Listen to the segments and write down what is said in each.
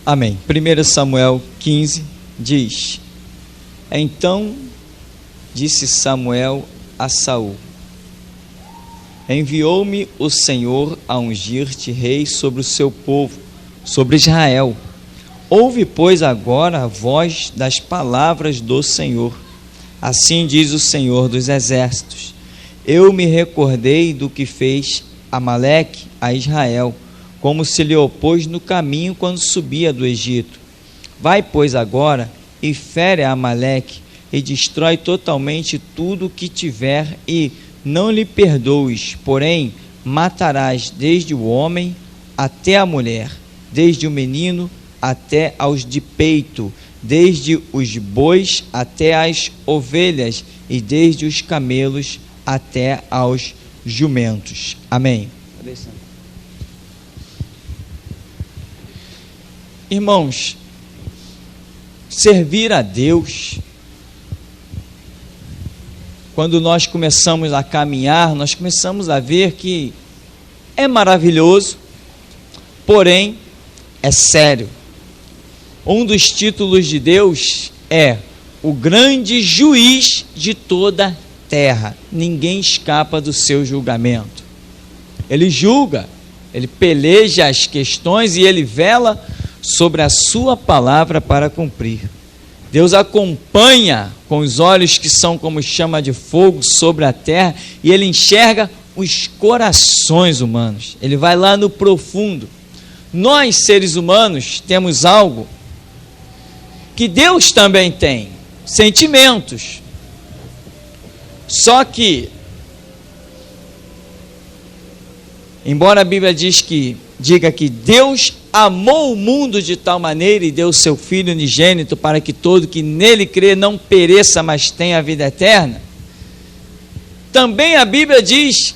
Amém. 1 Samuel 15 diz: Então disse Samuel a Saul: Enviou-me o Senhor a ungir-te rei sobre o seu povo, sobre Israel. Ouve, pois, agora a voz das palavras do Senhor. Assim diz o Senhor dos Exércitos: Eu me recordei do que fez Amaleque a Israel, como se lhe opôs no caminho quando subia do Egito. Vai, pois, agora e fere a Amaleque e destrói totalmente tudo o que tiver, e não lhe perdoes, porém matarás desde o homem até a mulher, desde o menino até aos de peito, desde os bois até as ovelhas, e desde os camelos até aos jumentos. Amém. Irmãos, servir a Deus, quando nós começamos a caminhar, nós começamos a ver que é maravilhoso, porém é sério. Um dos títulos de Deus é o grande juiz de toda a terra. Ninguém escapa do seu julgamento. Ele julga, ele peleja as questões e ele vela sobre a sua palavra para cumprir. Deus acompanha com os olhos que são como chama de fogo sobre a terra, e ele enxerga os corações humanos. Ele vai lá no profundo. Nós, seres humanos, temos algo que Deus também tem: sentimentos. Só que, embora a Bíblia diga que Deus amou o mundo de tal maneira e deu seu Filho unigênito para que todo que nele crê não pereça, mas tenha a vida eterna, também a Bíblia diz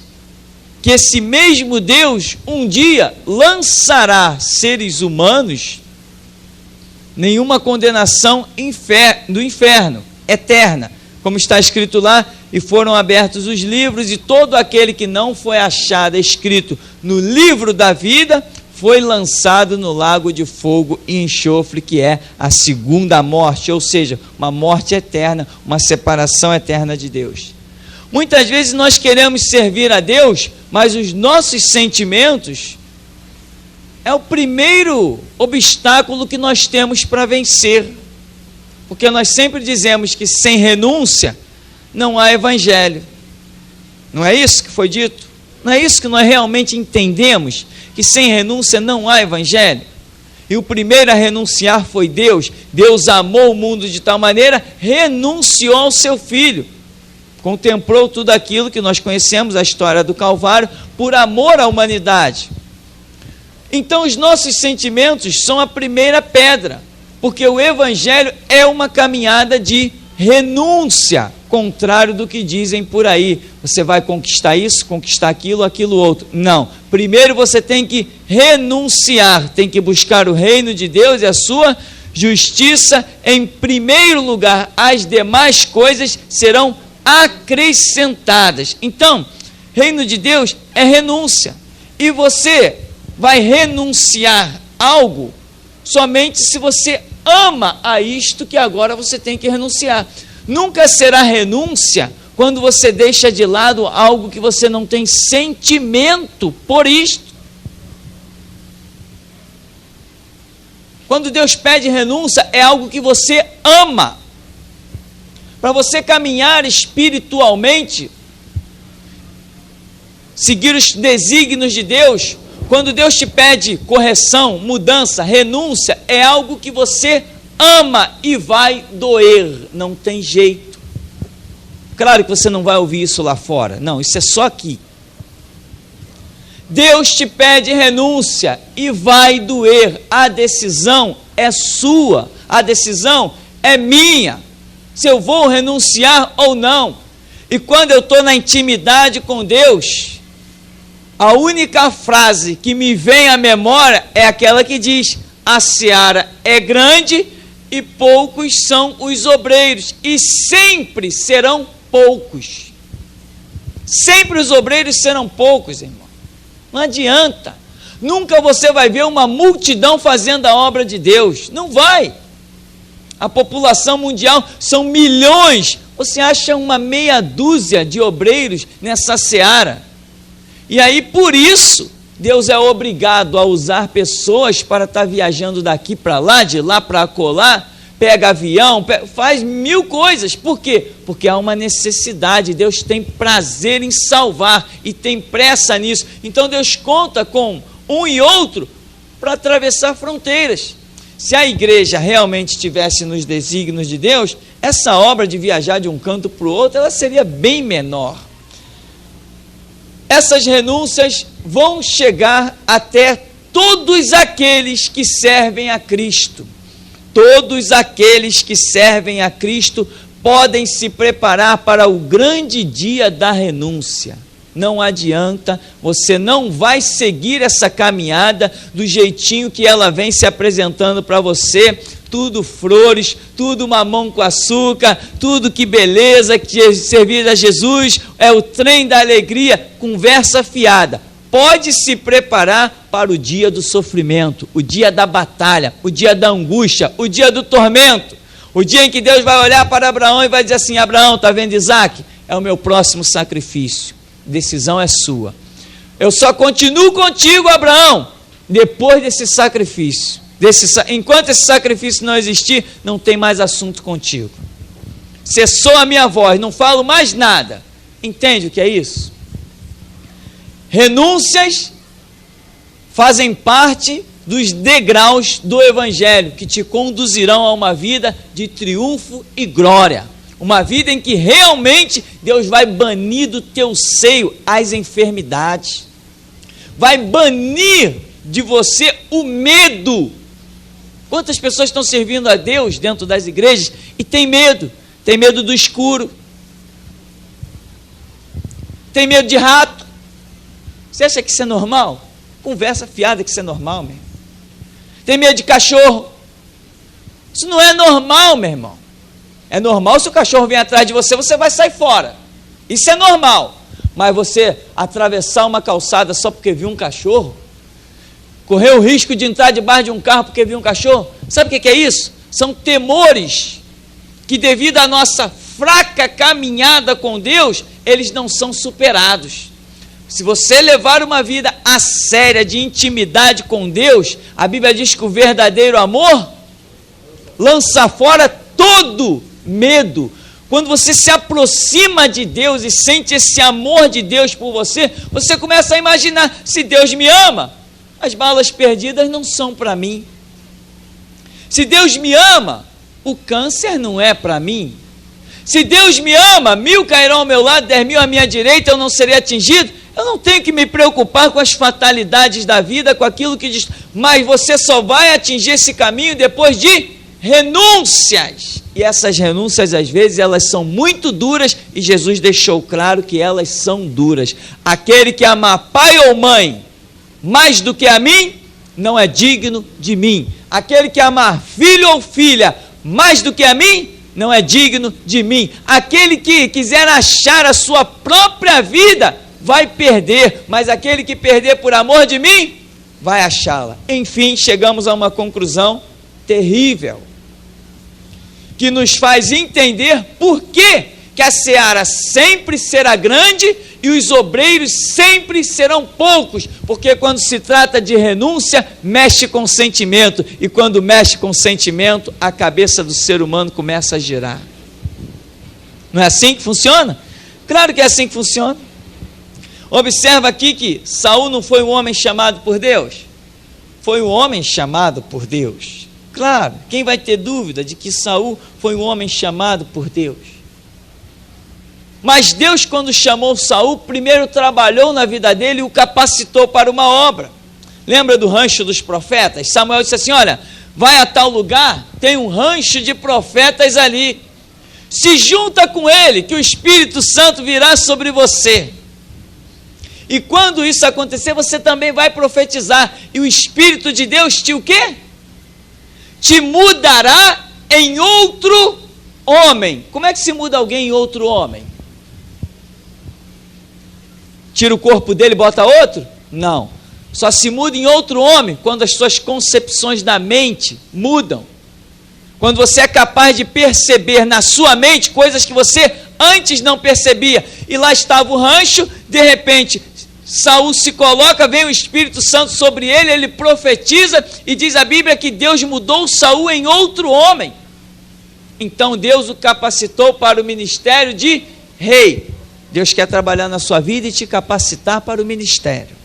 que esse mesmo Deus um dia lançará seres humanos nenhuma condenação do inferno eterna, como está escrito lá: e foram abertos os livros, e todo aquele que não foi achado escrito no livro da vida foi lançado no lago de fogo e enxofre, que é a segunda morte, ou seja, uma morte eterna, uma separação eterna de Deus. Muitas vezes nós queremos servir a Deus, mas os nossos sentimentos é o primeiro obstáculo que nós temos para vencer, porque nós sempre dizemos que sem renúncia não há evangelho. Não é isso que foi dito? Não é isso que nós realmente entendemos? Que sem renúncia não há evangelho? E o primeiro a renunciar foi Deus. Deus amou o mundo de tal maneira, renunciou ao seu Filho, contemplou tudo aquilo que nós conhecemos, a história do Calvário, por amor à humanidade. Então os nossos sentimentos são a primeira pedra, porque o evangelho é uma caminhada de renúncia, contrário do que dizem por aí: você vai conquistar isso, conquistar aquilo, aquilo outro. Não, primeiro você tem que renunciar, tem que buscar o reino de Deus e a sua justiça em primeiro lugar. As demais coisas serão acrescentadas. Então, reino de Deus é renúncia, e você vai renunciar algo somente se você ama a isto que agora você tem que renunciar. Nunca será renúncia quando você deixa de lado algo que você não tem sentimento por isto. Quando Deus pede renúncia, é algo que você ama. Para você caminhar espiritualmente, seguir os desígnios de Deus, quando Deus te pede correção, mudança, renúncia, é algo que você ama e vai doer, não tem jeito. Claro que você não vai ouvir isso lá fora, não, isso é só aqui. Deus te pede renúncia e vai doer. A decisão é sua, a decisão é minha, se eu vou renunciar ou não. E quando eu estou na intimidade com Deus, a única frase que me vem à memória é aquela que diz: a seara é grande e poucos são os obreiros, e sempre serão poucos. Sempre os obreiros serão poucos, irmão. Não adianta. Nunca você vai ver uma multidão fazendo a obra de Deus. Não vai. A população mundial são milhões. Você acha uma meia dúzia de obreiros nessa seara. E aí, por isso, Deus é obrigado a usar pessoas para estar viajando daqui para lá, de lá para acolá, pega avião, faz mil coisas. Por quê? Porque há uma necessidade. Deus tem prazer em salvar e tem pressa nisso. Então Deus conta com um e outro para atravessar fronteiras. Se a igreja realmente estivesse nos desígnios de Deus, essa obra de viajar de um canto para o outro, ela seria bem menor. Essas renúncias vão chegar até todos aqueles que servem a Cristo. Todos aqueles que servem a Cristo podem se preparar para o grande dia da renúncia. Não adianta, você não vai seguir essa caminhada do jeitinho que ela vem se apresentando para você, tudo flores, tudo mamão com açúcar, tudo que beleza, que servir a Jesus, é o trem da alegria, conversa fiada. Pode se preparar para o dia do sofrimento, o dia da batalha, o dia da angústia, o dia do tormento, o dia em que Deus vai olhar para Abraão e vai dizer assim: Abraão, está vendo Isaac? É o meu próximo sacrifício. Decisão é sua. Eu só continuo contigo, Abraão, depois desse sacrifício. Enquanto esse sacrifício não existir, não tem mais assunto contigo. Cessou a minha voz, não falo mais nada. Entende o que é isso? Renúncias fazem parte dos degraus do Evangelho, que te conduzirão a uma vida de triunfo e glória. Uma vida em que realmente Deus vai banir do teu seio as enfermidades. Vai banir de você o medo. Quantas pessoas estão servindo a Deus dentro das igrejas e tem medo? Tem medo do escuro. Tem medo de rato. Você acha que isso é normal? Conversa fiada que isso é normal, meu irmão. Tem medo de cachorro. Isso não é normal, meu irmão. É normal se o cachorro vem atrás de você, você vai sair fora. Isso é normal. Mas você atravessar uma calçada só porque viu um cachorro, correr o risco de entrar debaixo de um carro porque viu um cachorro, sabe o que é isso? São temores que, devido à nossa fraca caminhada com Deus, eles não são superados. Se você levar uma vida a séria de intimidade com Deus, a Bíblia diz que o verdadeiro amor lança fora todo medo. Quando você se aproxima de Deus e sente esse amor de Deus por você, você começa a imaginar: se Deus me ama, as balas perdidas não são para mim. Se Deus me ama, o câncer não é para mim. Se Deus me ama, 1000 cairão ao meu lado, 10.000 à minha direita, eu não serei atingido. Eu não tenho que me preocupar com as fatalidades da vida, com aquilo que diz, mas você só vai atingir esse caminho depois de renúncias. E essas renúncias, às vezes, elas são muito duras, e Jesus deixou claro que elas são duras. Aquele que amar pai ou mãe mais do que a mim, não é digno de mim. Aquele que amar filho ou filha mais do que a mim, não é digno de mim. Aquele que quiser achar a sua própria vida, vai perder, mas aquele que perder por amor de mim, vai achá-la. Enfim, chegamos a uma conclusão terrível, que nos faz entender por que a seara sempre será grande e os obreiros sempre serão poucos, porque quando se trata de renúncia, mexe com sentimento, e quando mexe com sentimento, a cabeça do ser humano começa a girar. Não é assim que funciona? Claro que é assim que funciona. Observa aqui que Saul não foi um homem chamado por Deus, foi um homem chamado por Deus. Claro, quem vai ter dúvida de que Saul foi um homem chamado por Deus? Mas Deus, quando chamou Saul, primeiro trabalhou na vida dele e o capacitou para uma obra. Lembra do rancho dos profetas? Samuel disse assim: olha, vai a tal lugar, tem um rancho de profetas ali, se junta com ele, que o Espírito Santo virá sobre você. E quando isso acontecer, você também vai profetizar, e o Espírito de Deus te o quê? Te mudará em outro homem. Como é que se muda alguém em outro homem? Tira o corpo dele e bota outro? Não. só se muda em outro homem quando as suas concepções da mente mudam. Quando você é capaz de perceber na sua mente coisas que você antes não percebia. E lá estava o rancho, de repente, Saul se coloca, vem o Espírito Santo sobre ele, ele profetiza e diz a Bíblia que Deus mudou Saul em outro homem. Então Deus o capacitou para o ministério de rei. Deus quer trabalhar na sua vida e te capacitar para o ministério.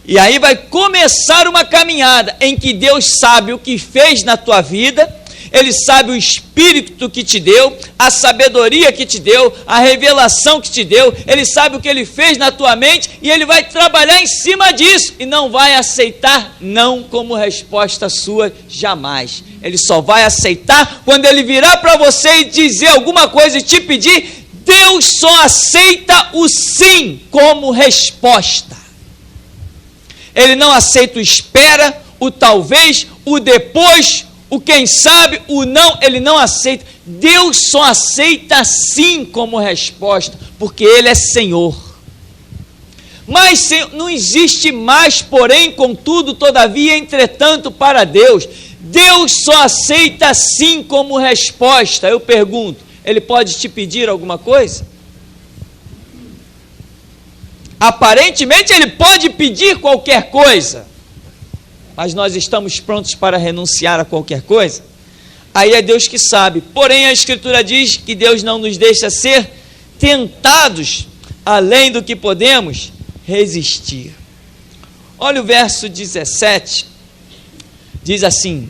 E aí vai começar uma caminhada em que Deus sabe o que fez na tua vida, Ele sabe o Espírito que te deu, a sabedoria que te deu, a revelação que te deu, Ele sabe o que Ele fez na tua mente e Ele vai trabalhar em cima disso e não vai aceitar não como resposta sua jamais. Ele só vai aceitar quando Ele virar para você e dizer alguma coisa e te pedir. Deus só aceita o sim como resposta. Ele não aceita o espera, o talvez, o depois, o quem sabe, o não, Ele não aceita. Deus só aceita sim como resposta, porque Ele é Senhor. Mas não existe mais, porém, contudo, todavia, entretanto, para Deus. Deus só aceita sim como resposta. Eu pergunto, Ele pode te pedir alguma coisa? Aparentemente Ele pode pedir qualquer coisa, mas nós estamos prontos para renunciar a qualquer coisa? Aí é Deus que sabe. Porém a Escritura diz que Deus não nos deixa ser tentados além do que podemos resistir. Olha o verso 17, diz assim: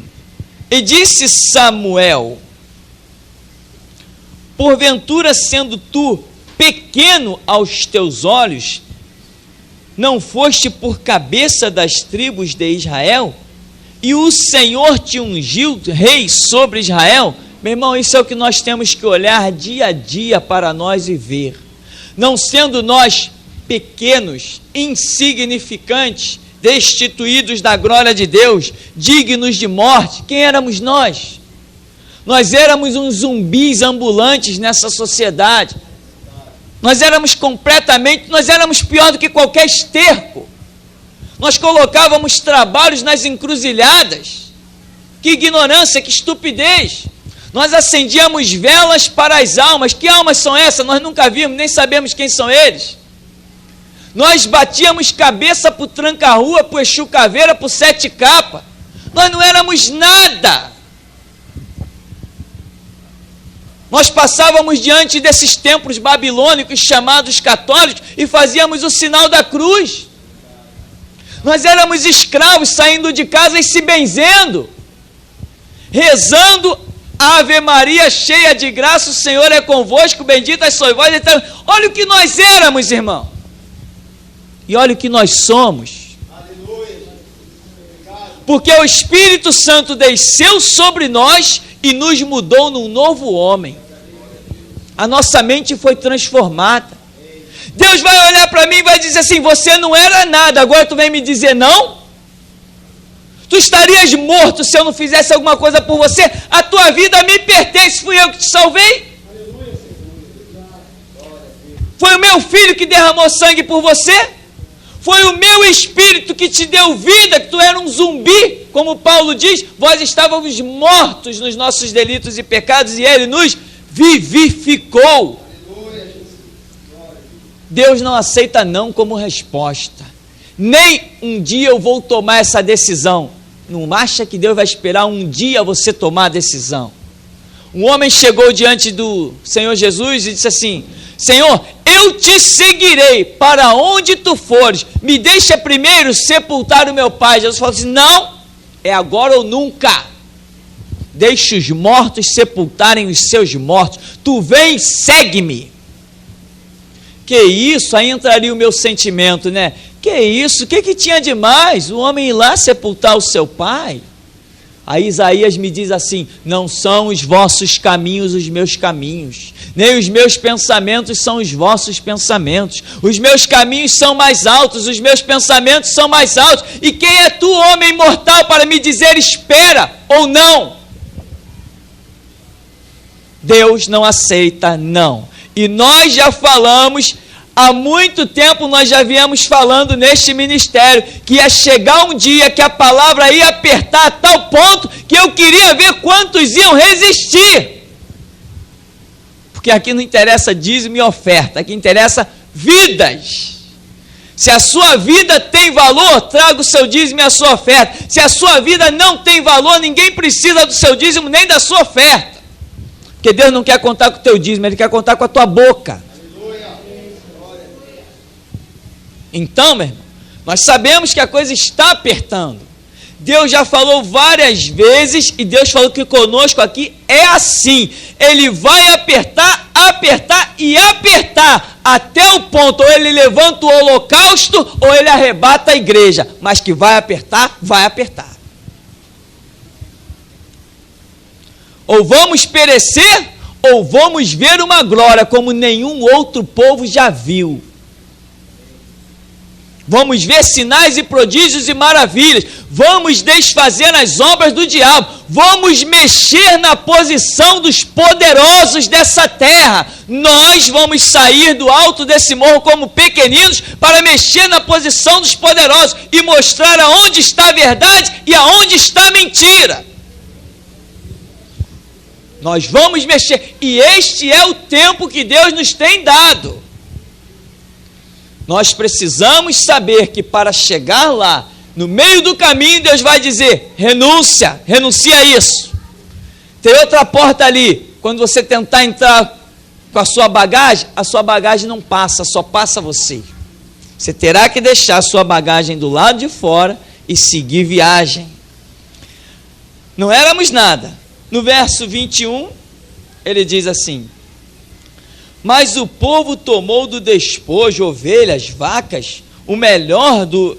e disse Samuel, porventura sendo tu pequeno aos teus olhos, não foste por cabeça das tribos de Israel? E o Senhor te ungiu rei sobre Israel? Meu irmão, isso é o que nós temos que olhar dia a dia para nós e ver. Não sendo nós pequenos, insignificantes, destituídos da glória de Deus, dignos de morte, quem éramos nós? Nós éramos uns zumbis ambulantes nessa sociedade. Nós éramos pior do que qualquer esterco. Nós colocávamos trabalhos nas encruzilhadas. Que ignorância, que estupidez. Nós acendíamos velas para as almas. Que almas são essas? Nós nunca vimos, nem sabemos quem são eles. Nós batíamos cabeça para o tranca-rua, para o Exu Caveira, para o Sete Capa. Nós não éramos nada. Nós passávamos diante desses templos babilônicos chamados católicos e fazíamos o sinal da cruz. Nós éramos escravos saindo de casa e se benzendo, rezando Ave Maria cheia de graça, o Senhor é convosco, bendita sois vós. Então, olha o que nós éramos, irmão, e olha o que nós somos. Porque o Espírito Santo desceu sobre nós e nos mudou num novo homem. A nossa mente foi transformada. Deus vai olhar para mim e vai dizer assim: você não era nada, agora tu vem me dizer não? Tu estarias morto se eu não fizesse alguma coisa por você. A tua vida me pertence, fui eu que te salvei. Foi o meu filho que derramou sangue por você. Foi o meu Espírito que te deu vida, que tu era um zumbi, como Paulo diz, vós estávamos mortos nos nossos delitos e pecados e Ele nos vivificou. Deus não aceita não como resposta. Nem um dia eu vou tomar essa decisão. Não acha que Deus vai esperar um dia você tomar a decisão? Um homem chegou diante do Senhor Jesus e disse assim: Senhor, eu te seguirei para onde tu fores, me deixa primeiro sepultar o meu pai. Jesus falou assim: não, é agora ou nunca. Deixa os mortos sepultarem os seus mortos, tu vem, segue-me. Que isso? Aí entraria o meu sentimento, né? Que isso? O que tinha de mais? O homem ir lá sepultar o seu pai? Aí Isaías me diz assim: não são os vossos caminhos os meus caminhos, nem os meus pensamentos são os vossos pensamentos. Os meus caminhos são mais altos, os meus pensamentos são mais altos. E quem é tu, homem mortal, para me dizer espera ou não? Deus não aceita não. E nós já falamos Há muito tempo nós já viemos falando neste ministério que ia chegar um dia que a palavra ia apertar a tal ponto que eu queria ver quantos iam resistir. Porque aqui não interessa dízimo e oferta, aqui interessa vidas. Se a sua vida tem valor, traga o seu dízimo e a sua oferta. Se a sua vida não tem valor, ninguém precisa do seu dízimo nem da sua oferta. Porque Deus não quer contar com o teu dízimo, Ele quer contar com a tua boca. Então, meu irmão, nós sabemos que a coisa está apertando. Deus já falou várias vezes, e Deus falou que conosco aqui é assim. Ele vai apertar, apertar e apertar, até o ponto, ou ele levanta o holocausto, ou ele arrebata a igreja. Mas que vai apertar, vai apertar. Ou vamos perecer, ou vamos ver uma glória como nenhum outro povo já viu. Vamos ver sinais e prodígios e maravilhas. Vamos desfazer as obras do diabo. Vamos mexer na posição dos poderosos dessa terra. Nós vamos sair do alto desse morro como pequeninos para mexer na posição dos poderosos e mostrar aonde está a verdade e aonde está a mentira. Nós vamos mexer. E este é o tempo que Deus nos tem dado. Nós precisamos saber que para chegar lá, no meio do caminho, Deus vai dizer, renuncia a isso. Tem outra porta ali, quando você tentar entrar com a sua bagagem não passa, só passa você. Você terá que deixar a sua bagagem do lado de fora e seguir viagem. Não éramos nada. No verso 21, ele diz assim, mas o povo tomou do despojo ovelhas, vacas, o melhor do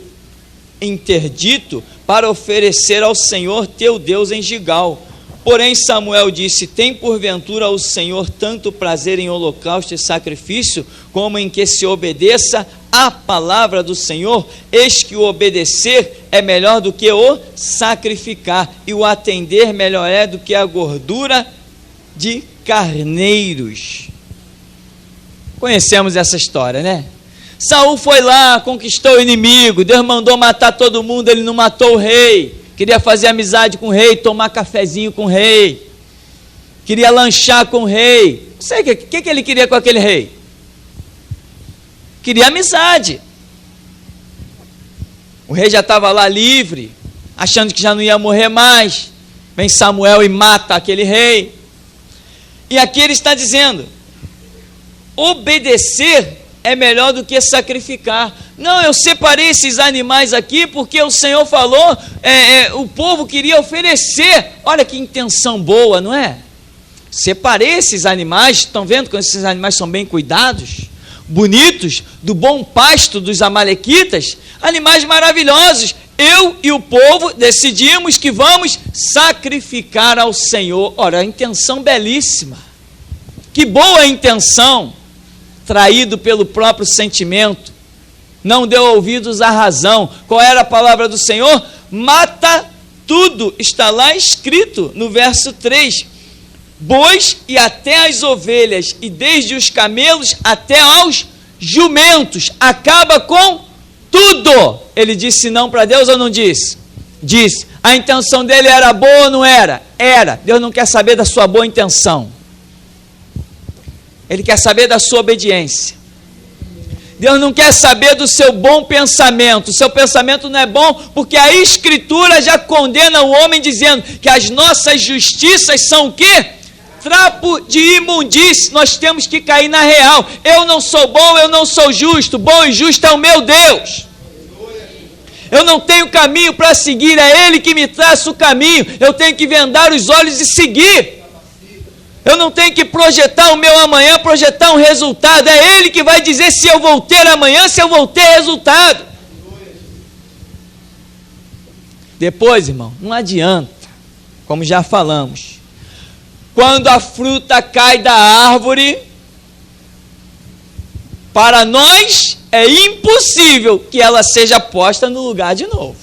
interdito, para oferecer ao Senhor teu Deus em Gigal. Porém Samuel disse, tem porventura o Senhor tanto prazer em holocausto e sacrifício, como em que se obedeça a palavra do Senhor? Eis que o obedecer é melhor do que o sacrificar, e o atender melhor é do que a gordura de carneiros. Conhecemos essa história, né? Saul foi lá, conquistou o inimigo, Deus mandou matar todo mundo, ele não matou o rei, queria fazer amizade com o rei, tomar cafezinho com o rei, queria lanchar com o rei. Não sei o que ele queria com aquele rei. Queria amizade. O rei já estava lá livre, achando que já não ia morrer mais. Vem Samuel e mata aquele rei. E aqui ele está dizendo, obedecer é melhor do que sacrificar. Não, eu separei esses animais aqui porque o Senhor falou, o povo queria oferecer. Olha que intenção boa, não é? Separei esses animais, estão vendo como esses animais são bem cuidados? Bonitos, do bom pasto dos amalequitas, animais maravilhosos. Eu e o povo decidimos que vamos sacrificar ao Senhor. Ora, a intenção belíssima. Que boa intenção. Traído pelo próprio sentimento, não deu ouvidos à razão. Qual era a palavra do Senhor? Mata tudo, está lá escrito no verso 3, bois e até as ovelhas, e desde os camelos até aos jumentos, acaba com tudo. Ele disse não para Deus ou não disse? Disse. A intenção dele era boa ou não era? Era. Deus não quer saber da sua boa intenção. Ele quer saber da sua obediência. Deus não quer saber do seu bom pensamento. O seu pensamento não é bom porque a Escritura já condena o homem dizendo que as nossas justiças são o quê? Trapo de imundície. Nós temos que cair na real. Eu não sou bom, eu não sou justo. Bom e justo é o meu Deus. Eu não tenho caminho para seguir, é Ele que me traça o caminho. Eu tenho que vendar os olhos e seguir. Eu não tenho que projetar o meu amanhã, projetar um resultado. É Ele que vai dizer se eu vou ter amanhã, se eu vou ter resultado. Depois, irmão, não adianta, como já falamos, quando a fruta cai da árvore, para nós é impossível que ela seja posta no lugar de novo.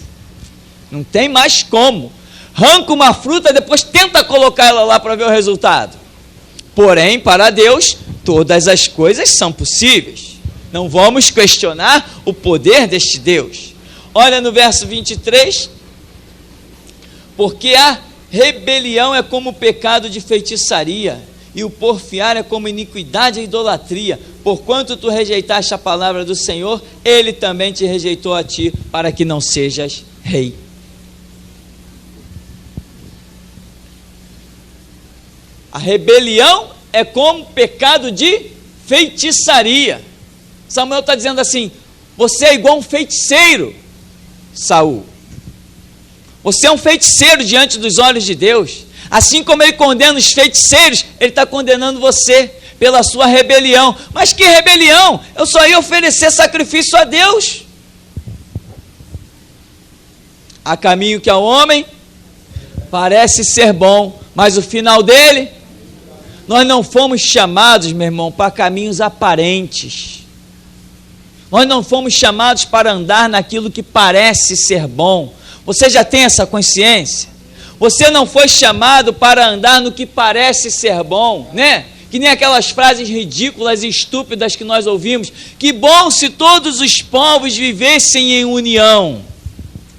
Não tem mais como. Arranca uma fruta, depois tenta colocar ela lá para ver o resultado. Porém, para Deus, todas as coisas são possíveis. Não vamos questionar o poder deste Deus. Olha no verso 23. Porque a rebelião é como o pecado de feitiçaria, e o porfiar é como iniquidade e idolatria. Porquanto tu rejeitaste a palavra do Senhor, Ele também te rejeitou a ti, para que não sejas rei. A rebelião é como pecado de feitiçaria. Samuel está dizendo assim: você é igual um feiticeiro, Saul. Você é um feiticeiro diante dos olhos de Deus. Assim como ele condena os feiticeiros, ele está condenando você pela sua rebelião. Mas que rebelião? Eu só ia oferecer sacrifício a Deus. Há caminho que ao homem parece ser bom, mas o final dele... Nós não fomos chamados, meu irmão, para caminhos aparentes. Nós não fomos chamados para andar naquilo que parece ser bom. Você já tem essa consciência? Você não foi chamado para andar no que parece ser bom, né? Que nem aquelas frases ridículas e estúpidas que nós ouvimos. Que bom se todos os povos vivessem em união.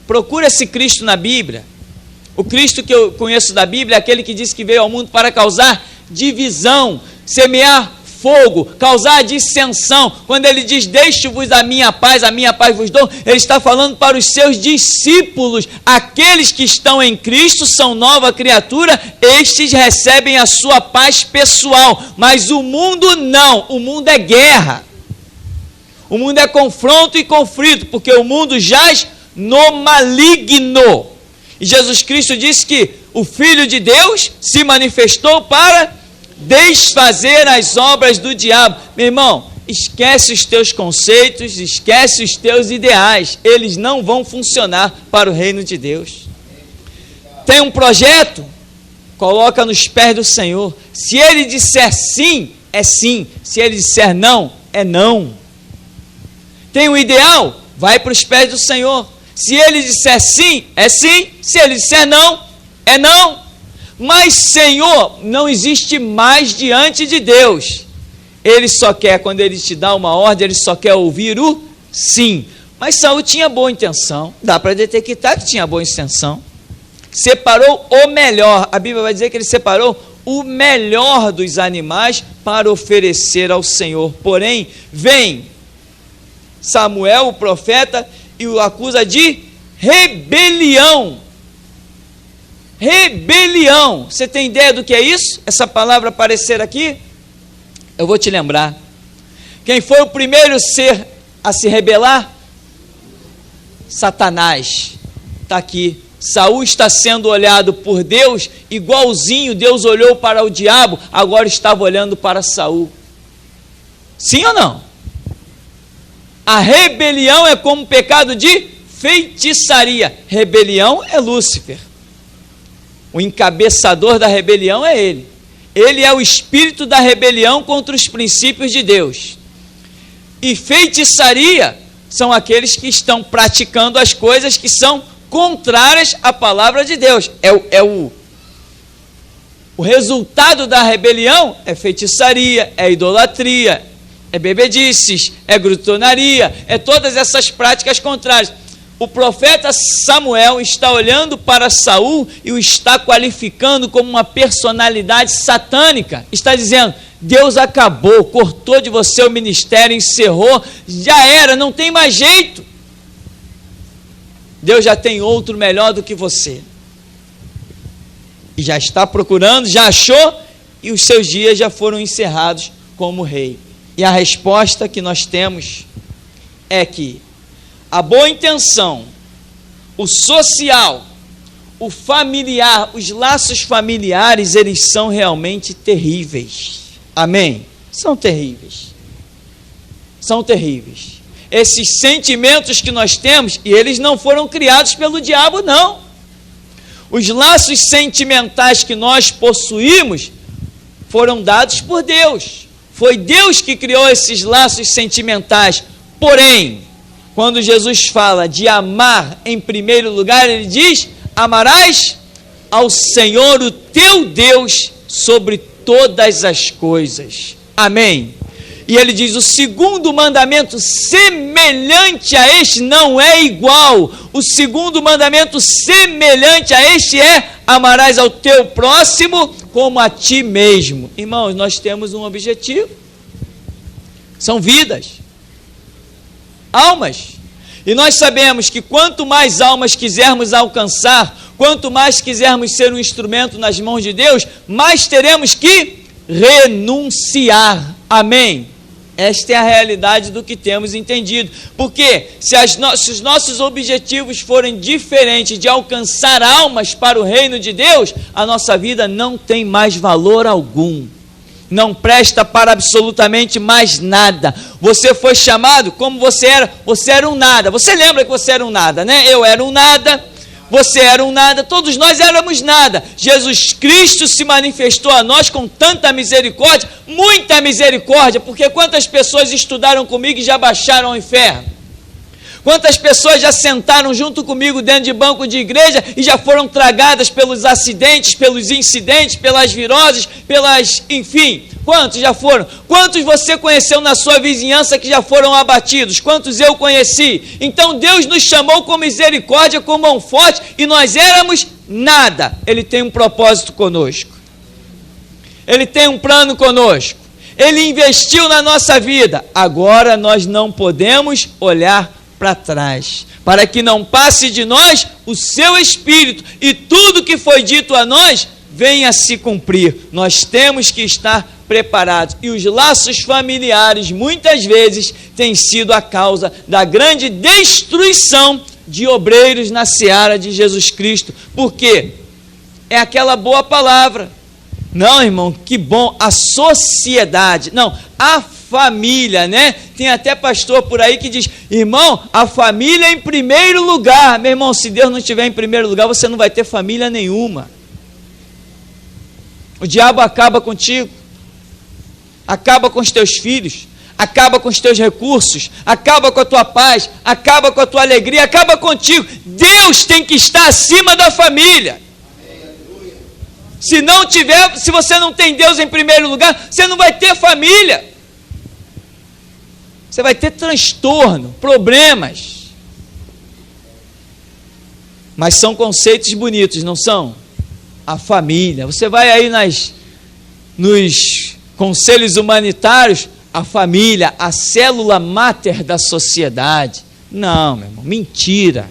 Procura esse Cristo na Bíblia. O Cristo que eu conheço da Bíblia é aquele que disse que veio ao mundo para causar divisão, semear fogo, causar dissensão. Quando ele diz: deixe-vos a minha paz vos dou, ele está falando para os seus discípulos. Aqueles que estão em Cristo são nova criatura, estes recebem a sua paz pessoal, mas o mundo não. O mundo é guerra, o mundo é confronto e conflito, porque o mundo jaz no maligno. E Jesus Cristo disse que o Filho de Deus se manifestou para desfazer as obras do diabo. Meu irmão, esquece os teus conceitos, esquece os teus ideais. Eles não vão funcionar para o reino de Deus. Tem um projeto? Coloca nos pés do Senhor. Se Ele disser sim, é sim. Se Ele disser não, é não. Tem um ideal? Vai para os pés do Senhor. Se Ele disser sim, é sim. Se Ele disser não, é não. Mas, Senhor, não existe mais diante de Deus. Ele só quer, quando Ele te dá uma ordem, Ele só quer ouvir o sim. Mas Saul tinha boa intenção. Dá para detectar que tinha boa intenção. Separou o melhor. A Bíblia vai dizer que ele separou o melhor dos animais para oferecer ao Senhor. Porém, vem Samuel, o profeta, e o acusa de rebelião. Rebelião. Você tem ideia do que é isso? Essa palavra aparecer aqui? Eu vou te lembrar. Quem foi o primeiro ser a se rebelar? Satanás. Está aqui. Saul está sendo olhado por Deus, igualzinho Deus olhou para o diabo, agora estava olhando para Saul. Sim ou não? A rebelião é como pecado de feitiçaria. Rebelião é Lúcifer. O encabeçador da rebelião é ele. Ele é o espírito da rebelião contra os princípios de Deus. E feitiçaria são aqueles que estão praticando as coisas que são contrárias à palavra de Deus. O resultado da rebelião é feitiçaria, é idolatria, é bebedices, é glutonaria, é todas essas práticas contrárias. O profeta Samuel está olhando para Saul e o está qualificando como uma personalidade satânica. Está dizendo: Deus acabou, cortou de você o ministério, encerrou, já era, não tem mais jeito. Deus já tem outro melhor do que você. E já está procurando, já achou, e os seus dias já foram encerrados como rei. E a resposta que nós temos é que a boa intenção, o social, o familiar, os laços familiares, eles são realmente terríveis. Amém? São terríveis. São terríveis. Esses sentimentos que nós temos, e eles não foram criados pelo diabo, não. Os laços sentimentais que nós possuímos foram dados por Deus. Foi Deus que criou esses laços sentimentais. Porém, quando Jesus fala de amar em primeiro lugar, ele diz: amarás ao Senhor, o teu Deus, sobre todas as coisas. Amém? E ele diz: o segundo mandamento semelhante a este, não é igual. O segundo mandamento semelhante a este é: amarás ao teu próximo como a ti mesmo. Irmãos, nós temos um objetivo. São vidas, almas. E nós sabemos que quanto mais almas quisermos alcançar, quanto mais quisermos ser um instrumento nas mãos de Deus, mais teremos que renunciar. Amém? Esta é a realidade do que temos entendido. Porque se os nossos objetivos forem diferentes de alcançar almas para o reino de Deus, a nossa vida não tem mais valor algum. Não presta para absolutamente mais nada. Você foi chamado como você era um nada. Você lembra que você era um nada, né? Eu era um nada, você era um nada, todos nós éramos nada. Jesus Cristo se manifestou a nós com tanta misericórdia, muita misericórdia, porque quantas pessoas estudaram comigo e já baixaram ao inferno? Quantas pessoas já sentaram junto comigo dentro de banco de igreja e já foram tragadas pelos acidentes, pelos incidentes, pelas viroses, enfim, quantos já foram? Quantos você conheceu na sua vizinhança que já foram abatidos? Quantos eu conheci? Então Deus nos chamou com misericórdia, com mão forte, e nós éramos nada. Ele tem um propósito conosco. Ele tem um plano conosco. Ele investiu na nossa vida. Agora nós não podemos olhar para trás, para que não passe de nós o seu Espírito e tudo que foi dito a nós venha a se cumprir. Nós temos que estar preparados, e os laços familiares muitas vezes têm sido a causa da grande destruição de obreiros na seara de Jesus Cristo. Por quê? É aquela boa palavra. Não, irmão, que bom, a sociedade, não, a família, né? Tem até pastor por aí que diz: irmão, a família é em primeiro lugar. Meu irmão, se Deus não estiver em primeiro lugar, você não vai ter família nenhuma. O diabo acaba contigo, acaba com os teus filhos, acaba com os teus recursos, acaba com a tua paz, acaba com a tua alegria, acaba contigo. Deus tem que estar acima da família. Se você não tem Deus em primeiro lugar, você não vai ter família. Você vai ter transtorno, problemas. Mas são conceitos bonitos, não são? A família. Você vai aí nos conselhos humanitários, a família, a célula máter da sociedade. Não, meu irmão, mentira.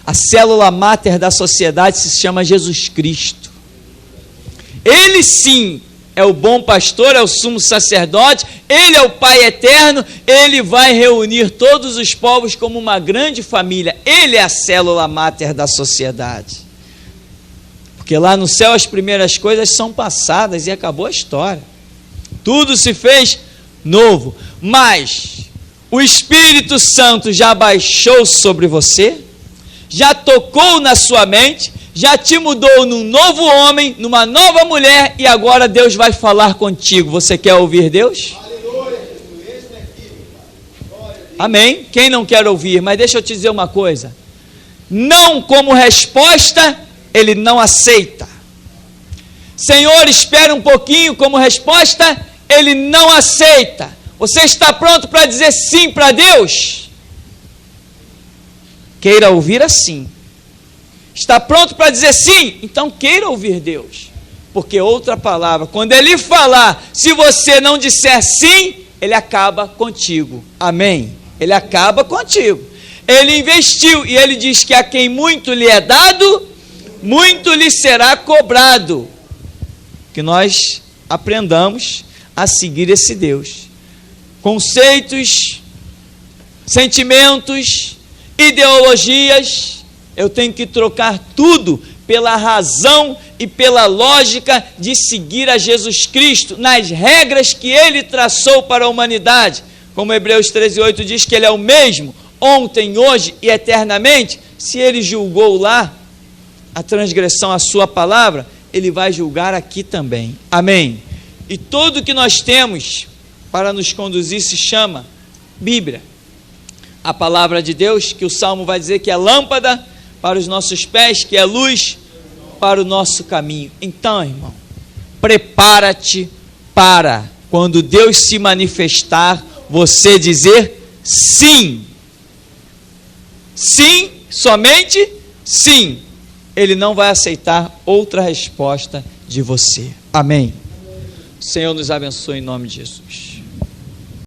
A célula máter da sociedade se chama Jesus Cristo. Ele sim é o bom pastor, é o sumo sacerdote, ele é o Pai eterno, ele vai reunir todos os povos como uma grande família. Ele é a célula máter da sociedade. Porque lá no céu as primeiras coisas são passadas e acabou a história. Tudo se fez novo. Mas o Espírito Santo já baixou sobre você, já tocou na sua mente, já te mudou num novo homem, numa nova mulher, e agora Deus vai falar contigo. Você quer ouvir Deus? Amém? Quem não quer ouvir? Mas deixa eu te dizer uma coisa: não como resposta, ele não aceita. Senhor, espera um pouquinho, como resposta, ele não aceita. Você está pronto para dizer sim para Deus? Queira ouvir assim. Está pronto para dizer sim? Então queira ouvir Deus. Porque outra palavra, quando ele falar, se você não disser sim, ele acaba contigo. Amém? Ele acaba contigo. Ele investiu e ele diz que a quem muito lhe é dado, muito lhe será cobrado. Que nós aprendamos a seguir esse Deus. Conceitos, sentimentos, ideologias, eu tenho que trocar tudo pela razão e pela lógica de seguir a Jesus Cristo, nas regras que ele traçou para a humanidade. Como Hebreus 13:8 diz que ele é o mesmo, ontem, hoje e eternamente. Se ele julgou lá a transgressão à sua palavra, ele vai julgar aqui também. Amém? E tudo que nós temos para nos conduzir se chama Bíblia. A palavra de Deus, que o Salmo vai dizer que é lâmpada para os nossos pés, que é luz para o nosso caminho. Então, irmão, prepara-te para quando Deus se manifestar, você dizer sim. Sim, somente sim. Ele não vai aceitar outra resposta de você. Amém. O Senhor nos abençoe em nome de Jesus.